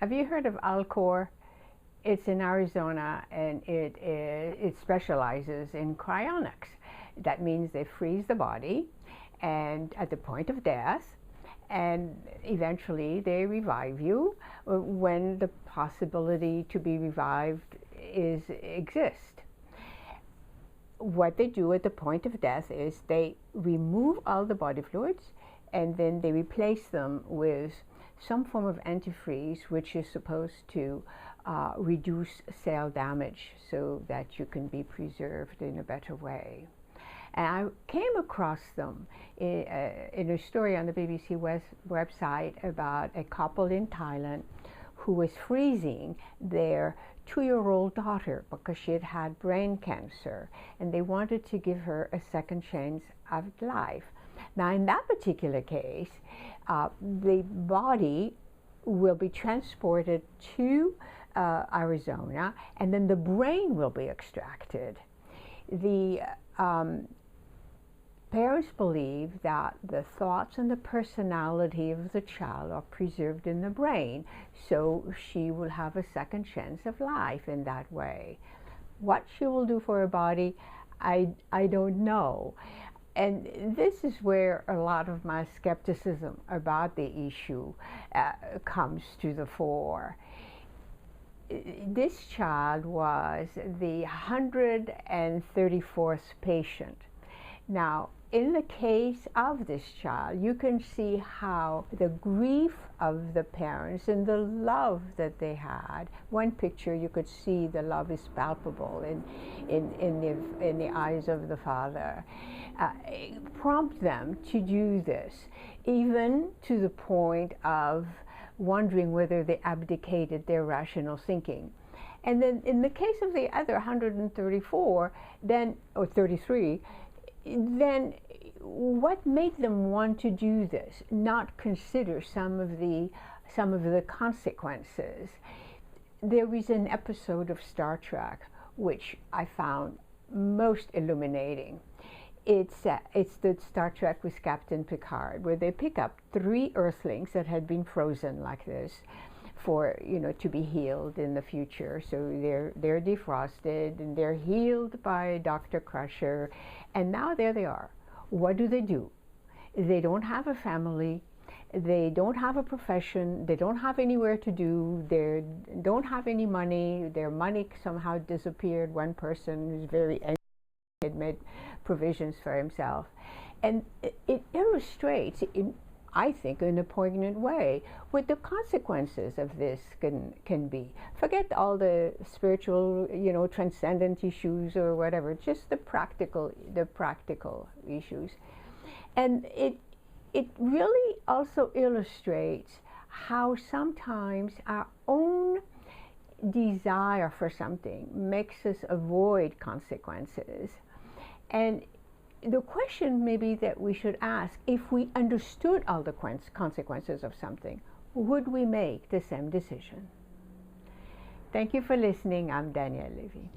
Have you heard of Alcor? It's in Arizona, and it specializes in cryonics. That means they freeze the body and at the point of death, and eventually they revive you when the possibility to be revived exists. What they do at the point of death is they remove all the body fluids, and then they replace them with some form of antifreeze, which is supposed to reduce cell damage so that you can be preserved in a better way. And I came across them in a story on the BBC website about a couple in Thailand who was freezing their 2-year-old daughter because she had had brain cancer, and they wanted to give her a second chance of life. Now, in that particular case, the body will be transported to Arizona, and then the brain will be extracted. The parents believe that the thoughts and the personality of the child are preserved in the brain, so she will have a second chance of life in that way. What she will do for her body, I don't know. And this is where a lot of my skepticism about the issue comes to the fore. This child was the 134th patient. Now, in the case of this child, you can see how the grief of the parents and the love that they had. One picture, you could see the love is palpable in the eyes of the father. Prompt them to do this, even to the point of wondering whether they abdicated their rational thinking. And then in the case of the other 134, or 33, then what made them want to do this? Not consider some of the consequences. There is an episode of Star Trek which I found most illuminating. It's the Star Trek with Captain Picard, where they pick up 3 Earthlings that had been frozen like this for, to be healed in the future. So they're defrosted and they're healed by Dr. Crusher, and now there they are. What do? They don't have a family, they don't have a profession, they don't have anywhere to do, they don't have any money, their money somehow disappeared. One person who's very angry had made provisions for himself. And it illustrates, I think, in a poignant way, what the consequences of this can be. Forget all the spiritual, transcendent issues or whatever, just the practical issues. And it really also illustrates how sometimes our own desire for something makes us avoid consequences. And the question maybe that we should ask, if we understood all the consequences of something, would we make the same decision? Thank you for listening. I'm Danielle Levy.